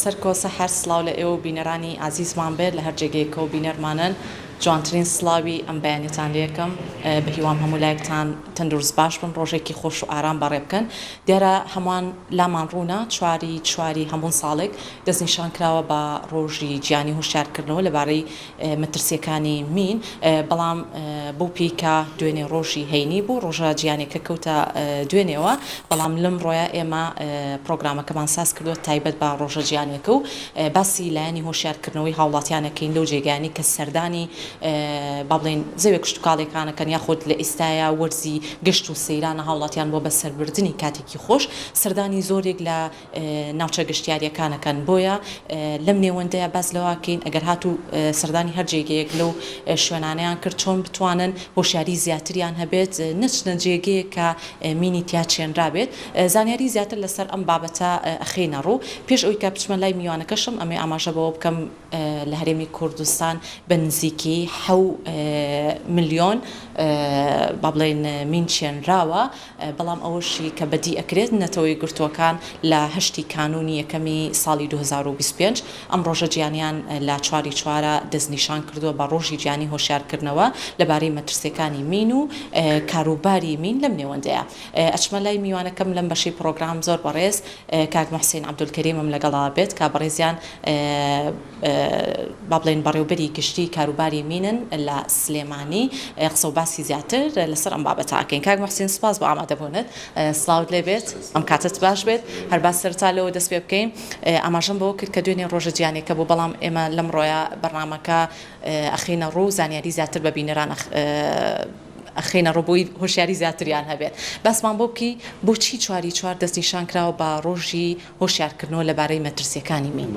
سەرکۆسە هەر سڵاو لە ئێوە بینەرانی عزیزمان بێت لە هەر جێگەیەکە و بینەرمانن جوانترین سڵاوی ئەم بەیانەتان لێکم بە هیوام هەموو لایەکتان تەندروست باش بن ڕۆژێکی خۆش و ئارام بەڕێ بکەن دیارە هەمووان لامان ڕوونا چواری هەموو ساڵێک دەستنیشان کراوە بە ڕۆژی گیانی هوشیارکردنەوە لەبارەی مەترسیەکانی مین بەڵام بۆ پیکە دوێنێ ڕۆژی هەینی بوو ڕۆژە گیانێکە کەوتە دوێنێەوە بەڵام لەم ڕۆیە ئێمە پرۆگرامەکەمان ساز کردووە تایبەت بە ڕۆژە گیانێکە و باسی لایەنی هۆشیارکردنەوەی هاوڵاتیانەکەین لەو جێگانی کە سەردانی با بڵێن زەوێ کشتتوکاڵێکانەکەن یاخود لە ئێستاە وەرزی گشت و سەیرانە هاوڵاتیان بۆ بەسەربردننی کاتێکی خۆش سەردانی زۆرێک لە ناوچە گشتیاریەکانەکەن بۆیە لەم نێوەندەیە باز لەواکەین ئەگەر هاتوو سەردانی هەر جێگەیەک لەو شوێنانیان کرد چۆن بتوانن هۆشیاری زیاتریان هەبێت نچنە جێگەیە کە مینی تیا چێنرابێت زانیاری زیاتر لەسەر ئەم بابەتە ئەخێنە ڕوو پێش ئەوی کە بچمە لای میوانەکەشم ئەمێ ئاماژە بەوە بکەم لە هەرێمی کوردستان بە نزیکی 7 ملیۆن با بڵێن مین چێنراوە بەڵام ئەوەشی کە بەدی ئەکرێت نەتەوەی گرتووەکان لە هەشتی کانونی یەکەمی ساڵی 2025 ئەم ڕۆژە گیانیان لە چوارە دەستنیشان کردووە بە ڕۆژی گیانی هۆشیارکردنەوە لەبارەی مەترسیەکانی مین و کاروباری مین لەم نێوەندەیە ئەچمە لای میوانەکەم لەم بەشی پرۆگرام زۆر بەڕێز کاک محسین عەبدولکەریمم لەگەڵا بێت کا بەڕێزیان با بڵێن بەڕێوەبەری گشتی کاروباری مینن لە سلێمانی قسە و باسی زیاتر لەسەر ئەم بابەتاکەین کاک محسین سپاس بۆ ئامادەبوونت سڵاوت لێ بێت ئەم کاتت باش بێت هەر باس سەرتا لەوە دەست پێ بکەین ئاماژەم بەوە کرد کە دوێنێ ڕۆژە گیانێکە بوو بەڵام ئێمە لەم ڕۆیە بەرنامەکە ئەخینە ڕوو زانیاری زیاتر بە بینەران ئەخێنە ڕۆبووی هۆشیاری زیاتریان هەبێت بەسمان بۆ بکەی بۆچی چوار دەستنیشان کراوە بە ڕۆژی هۆشیارکردنەوە لەبارەی مەترسیەکانی مین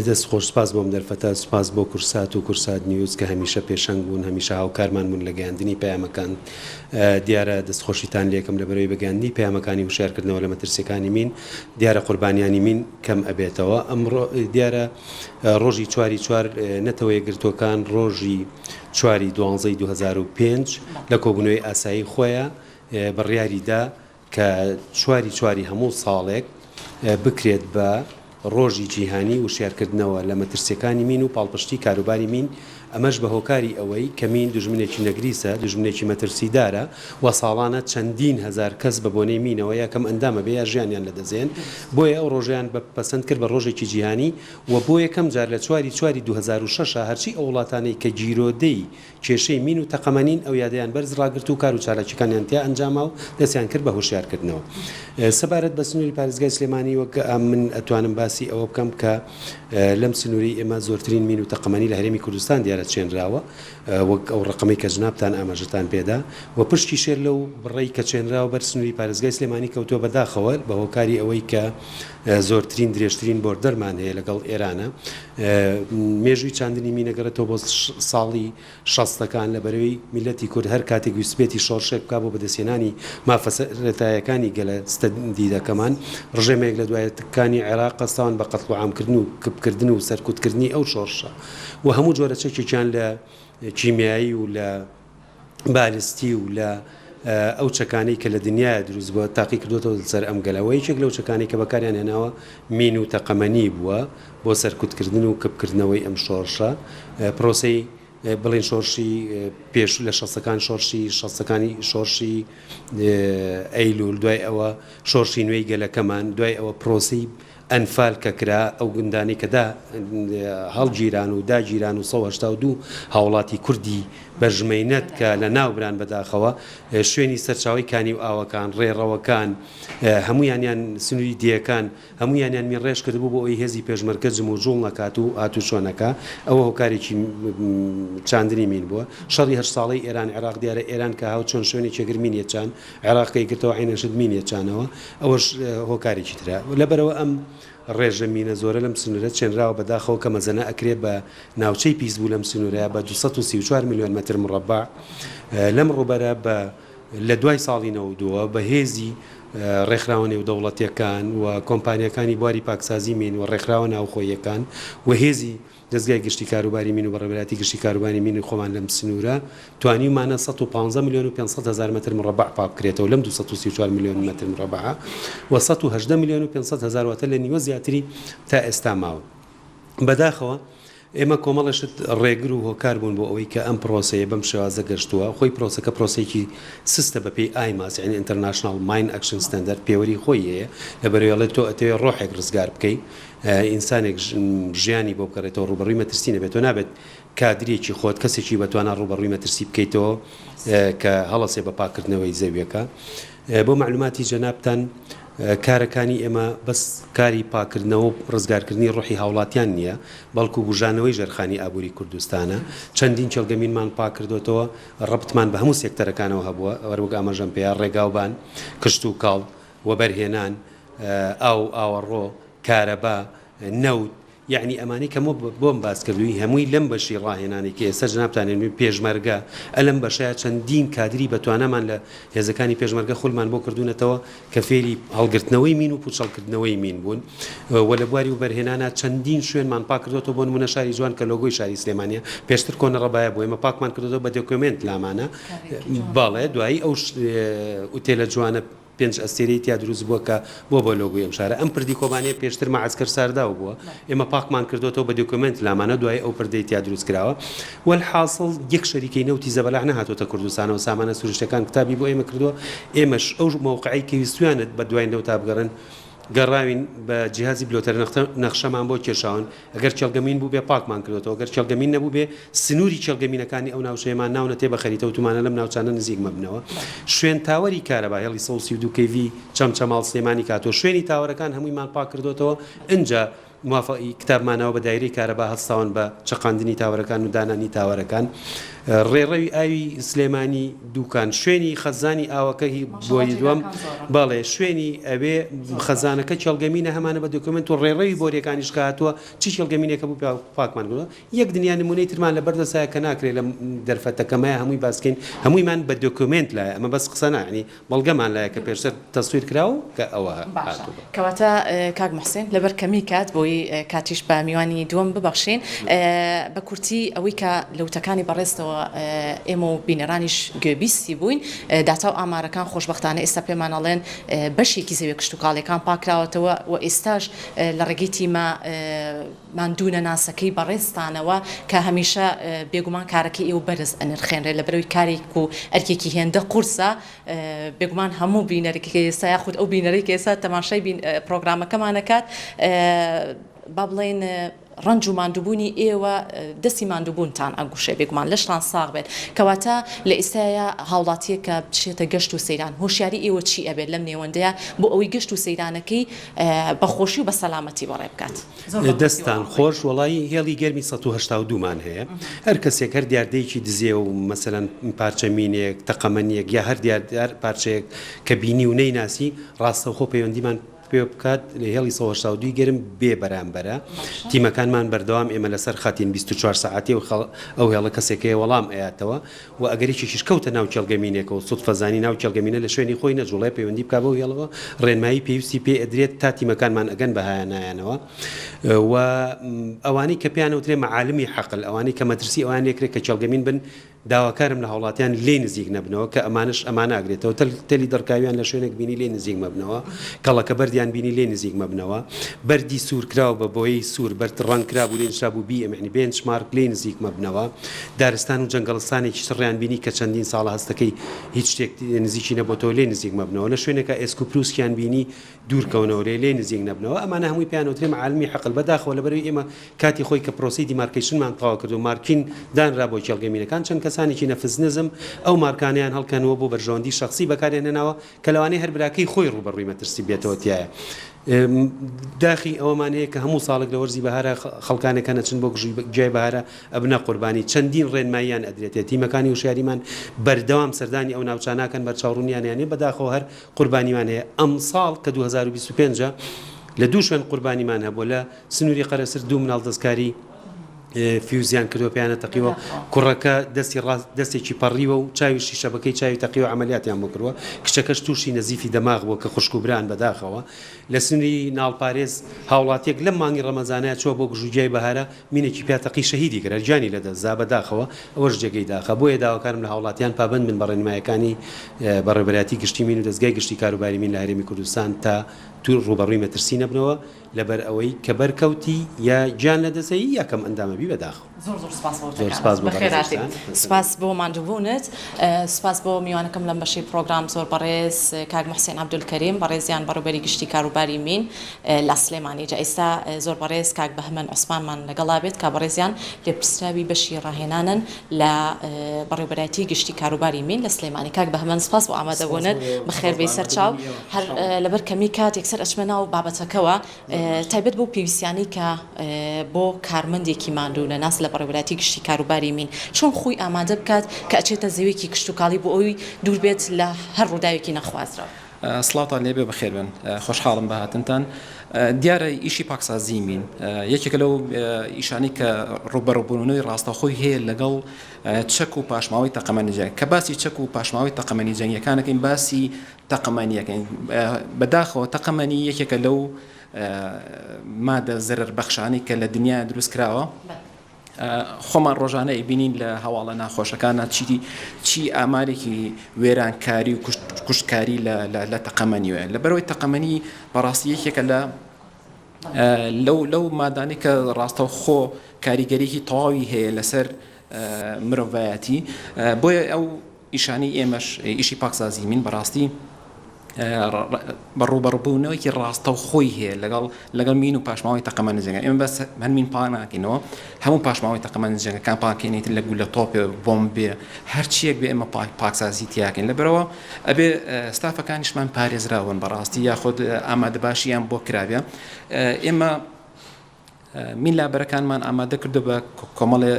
دەست خۆش سپاس بۆم دەرفەتە سپاس بۆ کورسات و کورسات نیوز کە هەمیشە پێشەنگ بوون هەمیشە هاوکارمان بوون لە گەیاندنی پەیامەکان دیارە دەستخۆشیتان لێکم لەبەرەوەی بەگەاندنی پەیامەکانی هوشیارکردنەوە لە مەترسیەکانی مین دیارە قوربانیانی مین کەم ئەبێتەوە ئەمڕۆ دیارە ڕۆژی چوار نەتەوەی گرتوەکان ڕۆژی 4/12/2005 لە کۆبوونەوەی ئاسایی خۆیە بڕیاریدا کە چواری هەموو ساڵێک بکرێت بە ڕۆژی جیهانی وشیارکردنەوە لە مەترسیەکانی مین و پاڵپشتی کاروباری مین ئەمەش بە هۆکاری ئەوەی کە مین دژمنێکی نەگریسە دژمنێکی مەترسیدارە و ساڵانە چەندین هەزار کەس بە بۆنەی مینەوە یاکەم ئەندامە بێ یا ژیانیان لەدەزێن بۆیە ئەو ڕۆژیان پەسەند کرد بە ڕۆژێکی جیهانی و بۆ یەکەم جار لە 2006 هەرچی ئەو وڵاتانەی کە گیرۆدەی کێشەی مین و تەقەمەنین ئەو یادەیان بەرز ڕاگرت و کار و چالاکیەکانیان تیا ئەنجاما و دەستیان کرد بە هۆشیارکردنەوە سەبارەت بە سنووری پارێزگای سلێمانی وەک من ئەتوانم باسی ئەوە بکەم کە لەم سنووری ئێمە زۆرترین مین و تەقەمەنی لە هەرێمی کوردستان دیارە چێنراوە وەک ئەو ڕقەمەی کە جنابتان ئاماژەتان پێدا و پشتی شێر لەو بڕێی کە چێنراوە بەر سنووری پارێزگای سلێمانی کەوتووە بەداخەوە بە هۆکاری ئەوەی کە زۆرترین درێژترین بۆردەرمان هەیە لەگەڵ ئێرانە مێژووی چاندنی مینەگەڕێتەوە بۆ ساڵی 60ەکان لە بەرەوەی میلەتی کورد هەر کاتێک ویسبێتی شۆڕشێک بکا بۆ بەدەستێنانی مافەسەرەتایەکانی گەلە ستەدیدەکەمان ڕژێمێک لە دوایەتەکانی عێراق قەستان بە قەتڵ و عامکردن و کبکردن و سەرکوتکردنی ئەو شۆڕشە و هەموو جۆرە چەکێکیان لە کیمیایی و لە بالستی و لە ئەو چەکانەی کە لە دنیای دروست بووە تاقی کردوێتەوە سەر ئەم گەلەوە یەکێک لەو چەکانی کە بەکاریان هێناوە مین و تەقەمەنی بووە بۆ سەرکوتکردن و کبکردنەوەی ئەم شۆڕشە پرۆسەی بڵێن شۆڕشی پێش لە شەسەکان شەسەکانی شۆڕشی ئەیلول دوای ئەوە شۆڕشی نوێی گەلەکەمان دوای ئەوە پرۆسی ئەنفال کە کرا ئەو گوندانی کەدا هەڵگیران و داگیران و 1970 هاوڵاتی کوردی بەژمەینەت کە لە ناوبران بەداخەوە شوێنی سەرچاوی کانی و ئاوەکان ڕێڕەوەکان هەمویانیان سنووری دیەکان هەمویانیان می ڕێژ کردبوو بۆ ئەوی هێزی پێشمەرکەزم و جوڵ نەکات و هاتوو چۆنەکە ئەوە هۆکارێکی چاندنی مین بووە شەڕی هەر ساڵی ئێران عێراق دیارە ئێران کە هاو چۆن شوێنی چێگر مینیە چان عێراقی گرتەوە عینەشت مینیە چانەوە ئەوەش هۆکارێکی ترە لەبەرەوە ئەم ڕێژە مینە زۆرە لەم سنوورە چێنراوە بەداخەوە کە مەزەنە ئەکرێت بە ناوچەی پیس بوو لەم سنوورەیە بە 234 میلیۆن مەتر مربع لەم ڕوبەرە بە لە دوای ساڵی 92 بە هێزی ڕێکخراوە و دەوڵەتیەکان و کۆمپانیەکانی بواری پاکسازی مین و ڕێکخراوە ناوخۆیەکان و هێزی دەستگای گشتی کاروباری مین و بەڕێوەبەتی گشتی کاروباری مین خۆمان لەم سنوورە توانیمانە 115 میلیۆن و 500 هزار متر مربع پاک بکرێتەوە لەم 234 میلیۆن متر مربع و 118 میلیۆن و 500 هزار واتە لە نیوە زیاتری تا ئێستا ماوە. بەداخەوە ئێمە کۆمەڵەشت ڕێگر و هۆکار بوون بۆ ئەوەی کە ئەم پرۆسەیە بەم شێوازە گەشتووە خۆی پرۆسەکە پرۆسێکی سستە بەپێی ئایماس یعنی ئینتەرناشنال ماین ئەکشن ستاندەرد پێوەری خۆی هەیە لەبەرەوەی تۆ ئەتەوێت ڕۆحێک ڕزگار بکەیت ئینسانێک ژیانی بۆ بکەڕێتەوە ڕوبەڕووی مەترسی نەبێت تۆ نابێت کادرێکی خۆت کەسێکی بەتوانە ڕوبەڕووی مەترسی بکەیتەوە کە هەڵەسێ بە پاکردنەوەی زەویەکە. بۆ معلوماتی جەنابتان کارەکانی ئێمە بەس کاری پاکردنەوە و ڕزگارکردنی ڕۆحی هاوڵاتیان نییە بەڵکو بژانەوەی ژێرخانی ئابووری کوردستانە چەندین چێلگەمینمان پاک کردوێتەوە ڕبتمان بە هەموو سێکتەرەکانەوە هەبووە وەرەوەک ئاماژەم پێیان ڕێگاوبان کشت و کاڵ وەبەرهێنان ئاوەڕۆ کارەبا نەوت یعنی ئەمانی کە بۆم باس کردووی هەمووی لەم بەشی ڕاهێنانێکی ئێستا جنابتانێن پێشمەرگە ئەلەم بەشەیە چەندین کادری بەتوانەمان لە هێزەکانی پێشمەرگە خۆلمان بۆ کردوونەتەوە کە فێری هەڵگرتنەوەی مین و پوچەڵکردنەوەی مین بوون وە لە بواری و بەرهێنانە چەندین شوێنمان پاک کردوەوە بۆ نمونە شاری جوان کە لۆگۆی شاری سلێمانیە پێشتر کۆنە ڕەبایە بۆ ئێمە پاکمان کردوەوە بە دۆکومنت لامانە باڵێ دوایی ئەو ئوتێلە جوانە 5 ئەستێرەی دروست بووە کە بۆ لۆگوی ئەم شارە ئەم پردی کۆبانەیە پێشتر مەعسکەر سارداو بووە ئێمە پاکمان کردوەوە بە دۆکومنت لامانە دوای ئەو پردەی دروست کراوە والحاصل یەک شەریکەی نەوتی زەبەلاح نەهاتۆتە کوردستانەوە سامانە سروشتەکان کتابی بۆ ئێمە کردووە ئێمەش ئەو موقعی کە ویستویانت بە دوای نەوت تا بگەڕن گەڕاوین بە جیهازی بلۆتەر نەخشەمان بۆ کێشاون ئەگەر چێلگەمین بوو بێ پاکمان کردوەوە ئەگەر چێلگەمین نەبوو بێ سنووری چێلگەمینەکانی ئەو ناوچەیەمان ناونە تێ بەخەریتە وتمانە لەم ناوچانە نزیک مەبنەوە شوێن تاوەری کارەبا هێڵی 132 کV چەمچەماڵ سلێمانی کاتۆ شوێنی تاوەرەکان هەموویمان پاک کردوێتەوە ئینجا موافقی کتابمانەوە بە دایرەی کارەبا هەستاون بە چەقاندنی تاوەرەکان و دانانی تاوەرەکان ڕێڕەوی ئاوی سلێمانی دووکان شوێنی خەزانی ئاوەکەی بۆی دووەم باڵێ شوێنی ئەوێ خەزانەکە چێلگەمینە هەمانە بە دۆکومنت و ڕێڕەوی بۆریەکانیش هاتووە چی چێلگەمینێکە بوو پاکمان کردووە یەک دنیا نمونەی ترمان لە بەردەسایە کە ناکرێت لە دەرفەتەکەمایە هەمووی باسکەین هەموویمان بە دۆکومنت لایە ئەمە بەس قسە نانی بەڵگەمان لایە کە پێشتر تەسویر کراوە کە ئەوە کەواتە کاک محسین لەبەر کەمی کات بۆی کاتیش بە میوانی دووەم ببەخشین بە کورتی ئەوەی کە لەوتەکانی بەڕێستەوە ئێمە و بینەرانیش گوێبیستی بووین داتا و ئامارەکان خۆشبەختانە ئێستا پێمانەڵێن بەشێکی زەوی کشت و کاڵەکان پاکراوەتەوە و ئێستاش لە ڕێگەی تیمە ماندوونە ناسەکەی بەڕێستانەوە کە هەمیشە بێگومان کارەکەی ئێوە بەرز ئەنرخێنرێت لە بەرەوەی کارێک و ئەرکێکی هێندە قورسە بێگومان هەموو بینەرێکی ئێستا یاخود ئەو بینەرێکی ئێستا تەماشای پرۆگرامەکەمانەکات با بڵێن ڕنج و ماندووبوونی ئێوە دەستی ماندووبوونتان ئەگوشێ بێگومان لەشتان ساغ بێت کەواتە لە ئێستاە هاوڵاتیە کە بچێتە گەشت و سەیران هۆشیاری ئێوە چی ئەبێت لەم نێوەندەیە بۆ ئەوەی گەشت و سەیرانەکەی بەخۆشی و بە سەلامەتی بەڕێ بکات دەستان خۆش وڵی هێڵی گەرمی 1970مان هەیە هەر کەسێک هەر دیاردەیەکی دزیێ و مەسەرەن پارچەمینێک تەقەمەنیەک یا هەر دیار پارچەیەک کە بینی و نەیناسی ڕاستەوخۆ پەیوەندیمان پێ بکات لە هێڵی 1970 گەرم بێ بەرامبەرە تیمەکانمان بەردەوام ئێمە لەسەر خاتین 24 ساعتی ئەو هێڵە کەسێکەیە وەڵام ئەیاتەوە و ئەگەریکیش کەوتە ناو چێلگەمینێکە و سوود فەزانی ناو چێلگەمینە لە شوێنی خۆی نەجوڵای پەیوەندی بکە بەو هێڵەوە ڕێنمایی پێویستی پێ ئەدرێت تا تیمەکانمان ئەگەن بەهایانایانەوە و ئەوانەی کە پیانەوترێ مەعالمی حەقل ئەوانەی کە مەترسی ئەوان لێکرێت کە چێلگەمین بن داواکارم لە هاوڵاتیان لێ نزیک نەبنەوە کە ئەمانش ئەمانە ئاگرێتەوە تەلی دەرکاویان لە شوێنێک بینی لێ نزیک مەبنەوە کەڵەکە بەردیان بینی لێ نزیک مەبنەوە بەردی سوور کراوە بە بۆیەی سوور بەرد ڕەنکرا بوو لێن شابوو بی ئەمەنی بێنچمارک لێ نزیک مەبنەوە دارستان و جەنگەڵستانێکی سڕیان بینی کە چەندین ساڵە هەستەکەی هیچ شتێک نزیکی نەبووەوە لێ نزیک مەبنەوە لە شوێنێکە ئێسکوپروسکیان بینی دوورکەونەوە لێ نزیک نەبنەوە ئەمانە هەمووی پیانەوترێ مەعالمی حەقل بەداخەوە لەبەرەوەی ئێمە کاتی خۆی کە پرۆسی دیمارکیشنمان تەواو کرد و مارکین دانرا بۆ چێلگەمینەکان چەند کەسانێکی نەفز نزم ئەو مارکانیان هەڵکەنەوە بۆ بەرژەوەندی شخصی بەکارێنەوە کە لەوانەیە هەر براکەی خۆی ڕوبەڕووی مەترسی بێتەوە تایە داخی ئەوەمان هەیە کە هەموو ساڵێک لە وەرزی بەهارە خەڵکانەکە نەچن بۆ جای بەهارە ئەبنە قوربانی چەندین ڕێنماییان ئەدرێتێت تیمەکانی وشاریمان بەردەوام سەردانی ئەو ناوچاناکەن بەرچاوڕوونیانیانێ بەداخەوە هەر قوربانیمان هەیە ئەم ساڵ کە 2025 لە دوو شوێن قوربانیمان هەبوو لە سنووری قەرەسر دوو مناڵ دەستکاری فیوزیان کردو پیانە تەقیوە کوڕەکە دەستێکی پەڕیوە و چاویشی شەبەکەی چاوی تەقیوە عملیاتیان بکردووە کچەکەش تووشی نەزیفی دەماغ بووە کە خوشک و بران بەداخەوە لە سنووری ناڵپارێز هاوڵاتیەک لەم مانگی ڕەمەزانەیە چوە بۆ گژوجیای بەهارە مینێکی پیاتەقی شەهیدی کرد گیانی لەدە زا بەداخەوە ئەوەش جێگەی داخە بۆیە داواکارم لە هاوڵاتیان پابند بن بە ڕێنمایەکانی بەڕێوەبەرەتی گشتی مین و دەستگای گشتی کاروباری مین لە هەرێمی کوردستان تا تو ڕوبەڕووی مەترسی نەبنەوە لەبەر ئەوەی کە بەرکەوتی یا گیان لە دەسەی یاکەم ئەندامەبی بەداخەوە سپاس بۆ ماندووبوونت سپاس بۆ میوانەکەم لەم بەشی پرۆگرام زۆر بەڕێز کاک محسێن عەبدولکەریم بەڕێزیان بەڕێوەبەری گشتی کاروباری مین لە سلێمانی جا ئێستا زۆر بەڕێز کاک بەهمەن عوسمانمان لەگەڵا بێت کا بەڕێزیان لێپرسراوی بەشی ڕاهێنانن لە بەڕێوەبەرەتی گشتی کاروباری مین لە سلێمانی کاک بەهمەن سپاس بۆ ئامادەبوونت بەخێر بێی سەرچاو هەر لەبەر کەمی کات یەکسەر ئەچمە ناو بابەتەکەوە تایبەت بۆ پێویستیانی کە بۆ کارمەندێکی ماندوو لە ناس لە بەڕێوەبەرەتی گشتی کاروباری مین چۆن خۆی ئامادە بکات کە ئەچێتە زەویەکی کشتتوکاڵی بۆ ئەوی دوور بێت لە هەر ڕووداوێکی نەخوازرا سڵاتان لێبێ بەخێر بن خۆشحاڵم بە هاتنتان دیارە ئیشی پاکسازی مین یەکێکە لەو ئیشانی کە ڕوبەڕووبوونەوەی ڕاستەخۆی هەیە لەگەڵ چەک و پاشماوەی تەقەمەنی جەنگ کە باسی چەک و پاشماوەی تەقەمەنی جەنگیەکانەکەین باسی تەقەمەنیەکەین بەداخەوە تەقەمەنی یەکێکە لەو مادە زەرەر بەخشانی کە لە دنیا دروست کراوە خۆمان ڕۆژانە ئەیبینین لە هەواڵە ناخۆشەکانە چی ئامارێکی وێرانکاری و کوشتکاری لە تەقەمەنیوە لە بەرەوەی تەقەمەنی بەڕاستی یەکێکە لەو مادانی کە ڕاستە خۆ کاریگەریکی تەواوی هەیە لەسەر مرۆڤایەتی بۆیە ئەو ئیشانی ئێمەش ئیشی پاکسازی مین بەڕاستی بەڕوبەڕبوونەوەیکی ڕاستە و خۆی هەیە لەگەڵ مین و پاشماوەی تەقەمەنی جەنگ ئێمە بەس هەرمین پاڵ ناکەینەوە هەموو پاشماوەی تەقەمەنی جەنگەکان پاکێنیت لە گولە تۆپێ بۆمبێ هەرچیەک بێ ئێمە پاکسازی تیاکەین لەبەرەوە ئەبێ ستافەکانیشمان پارێزراون بەڕاستی یاخود ئامادەباشییان بۆ کراوێ ئێمە مین لابەرەکانمان ئامادە کردو بە کۆمەڵێ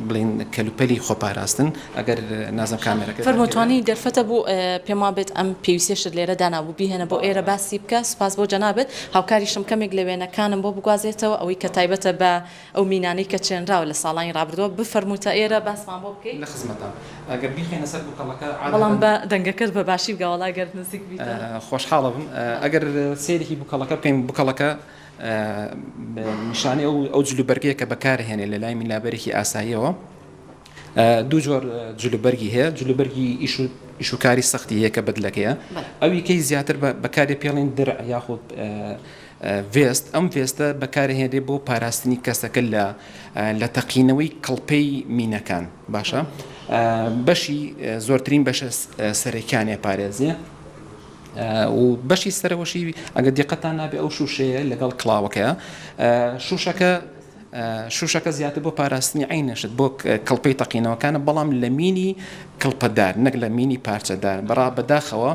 بڵین کەلوپەلی خۆپاراستن ئەگەر نازم کامێرەکە فەرمووتوانی دەرفەتە بوو پێما بێت ئەم پێویستیشت لێرە دانابوو بیهێنە بۆ ئێرە باسی بکە سپاس بۆ جەنابێت هاوکاریشم کەمێک لە وێنەکانم بۆ بگوازێتەوە ئەوەی کە تایبەتە بە ئەو مینانەی کە چێنراوە لە ساڵانی ڕابردووە بفەرمووتە ئێرە باسمان بۆ بکەیت لە خزمەتان ئەگەر بیخێنە سەر بووکەڵەکە بەڵام بە دەنگەکەت بە باشی بگەوەڵا گەر نزیک بیت خۆشحاڵە بم ئەگەر سێرێکی بووکەڵەکە بکەین بووکەڵەکە نیشانەی ئەو جلوبەرگەیە کە بەکارهێنێ لە لای میلابەرێکی ئاساییەوە دوو جۆر جلوبەرگی هەیە جلوبەرگی ئیشوکاری سەختی هەیە کە بەدلەکەیە ئەوی کەی زیاتر بەکاری پێڵین درع یاخود ڤێست ئەم ڤێستە بەکارهێنرێ بۆ پاراستنی کەسەکە لە تەقینەوەی کڵپەی مینەکان باشە بەشی زۆرترین بەشە سەرەکیانێ پارێزیە و بەشی سەرەوەشی ئەگە دیقەتان نابێ ئەو شوشەیە لەگەڵ کڵاوەکەیە شوشەکە زیاتر بۆ پاراستنی عینەشت بۆ کڵپەی تەقینەوەکانە بەڵام لە مینی کڵپەدار نەک لە مینی پارچەدار بەڕا بەداخەوە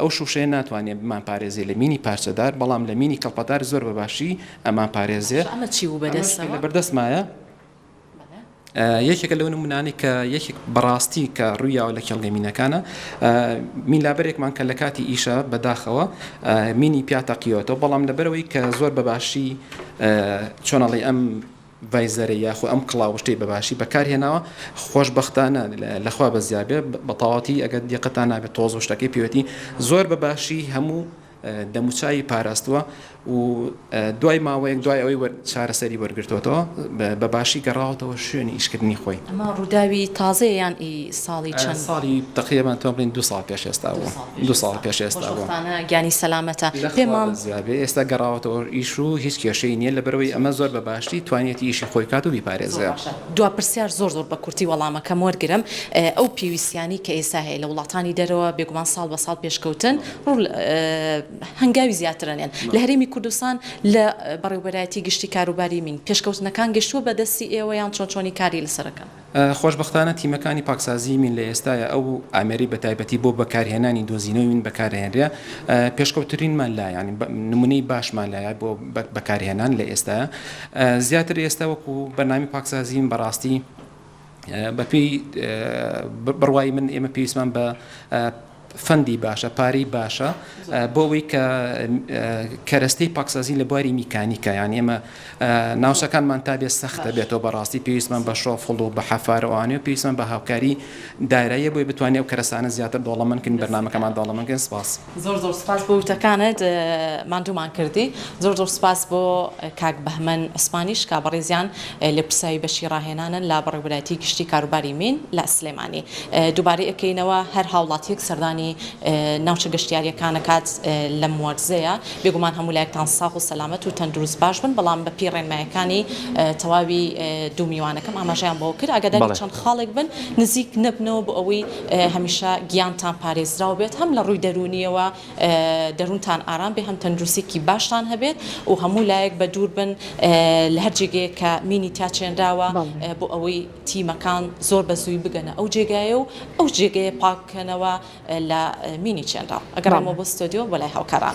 ئەو شوشەیە ناتوانێت بمان پارێزێ لە مینی پارچەدار بەڵام لە مینی کڵپەدار زۆر بەباشی ئەمان پارێزێ ئەمە چی و بەدەستەوە لە بەردەستمایە یەکێکە لەو نمونانی کە یەکێک بەڕاستی کە ڕوویاوە لە کێڵگەمینەکانە میلابەرێکمان کە لە کاتی ئیشە بەداخەوە مینی پیاتەقیەوەتەوە بەڵام لەبەرەوەی کە زۆر بەباشی چۆنەڵی ئەم ڤایزەرە یاخۆ ئەم کڵاوشتەی بەباشی بەکارهێناوە خۆشبەختانە لەخوا بەزیابێ بەتەواتی ئەگەر دیقەتان نابێت تۆز و شتەکەی پێوەتی زۆر بەباشی هەموو دەموچایی پاراستووە و دوای ماوەیەک دوای ئەوەی چارەسەری وەرگرتوەوە بەباشی گەڕاوەتەوە شوێنی ئیشکردنی خۆی ئەمە ڕووداوی تازەیان ساڵی چەند ساڵی تقریبان تۆ بڵین 2 ساڵ پێش ئێستا بووە 2 ساڵ پێش ئێستا بووە گیانی سەلامەتە پێمان زیابێ ئێستا گەڕاوەتەوە ئیش و هیچ کێشەی نییە لەبەرەوەی ئەمە زۆر بەباشی توانێتی ئیشی خۆی کات و بیپارێزە دوا پرسیار زۆر بە کورتی وەڵامەکەم وەرگرم ئەو پێویستیانی کە ئێستا هەیە لە وڵاتانی دەرەوە بێگومان ساڵ بە ساڵ پێشکەوتن هەنگاوی زیاترەنێن لە هەرێمی کوردستان لە بەڕێوەبەرەتی گشتی کاروباری مین پێشکەوتنەکان گەشتووە بەدەستی ئێوەیان چۆنی کاری لەسەرەکەن خۆشبەختانە تیمەکانی پاکسازی مین لە ئێستاە ئەو ئامێری بەتایبەتی بۆ بەکارهێنانی دۆزینەوەی من بەکارهێنرێ پێشکەوترینمان لای ینی نمونەی باشمان لایە بۆ بەکارهێنان لە ئێستاە زیاتر ئێستا وەکو بەنامی پاکسازیم بەڕاستی بەپێی بڕوای من ئێمە پێویستمان بە فەندی باشە پارەی باشە بۆ ئەوەی کە کەرەستەی پاکسازی لە بواری میکانیکە یان ئێمە ناوچەکانمان تا بێت سەختە بێتەوە بەڕاستی پێویستمان بە شۆفڵ و بە حەفارەوانێ و پێویستمان بە هاوکاری داراییە بۆی بتوانێت و کەرەسانە زیاتر دۆڵەمەندکردن بەرنامەکەمان دۆڵەمەندکردن سپاس زۆر سپاس بۆ وتەکانت ماندوومان کردی زۆر سپاس بۆ کاک بەهمەن ئەسپانیش کابڕێزیان لە پرسایی بەشی ڕاهێنانن لا بەڕێوەبەتی گشتی کاروباری مین لە سلێمانی دووبارەی ئەەکەینەوە هەر هاوڵاتیەک سەردانی ناوچە گەشتیاریەکانە کات لەم وەرزەیە بێگومان هەموو لایەکتان ساغ و سەلامەت و تەندروست باش بن بەڵام بە پێی ڕێنمایەکانی تەواوی دوو میوانەکەم ئاماژەیان بۆ کرد ئاگاداری چەند خاڵێک بن نزیک نەبنەوە بۆ ئەوەی هەمیشە گیانتان پارێزراو بێت هەم لە ڕووی دەرونیەوە دەروونتان ئارام بێ هەم تەندروستێکی باشتان هەبێت و هەموو لایەک بە دوور بن لە هەر جێگەیە کە مینی تا چێنراوە بۆ ئەوەی تیمەکان زۆر بەزووی بگەنە ئەو جێگایە و ئەو جێگەیە پاککەنەوە لە مینی چێنراو ئەگەڕامەوە بۆ ستۆدیۆ بۆ لای هاوکاران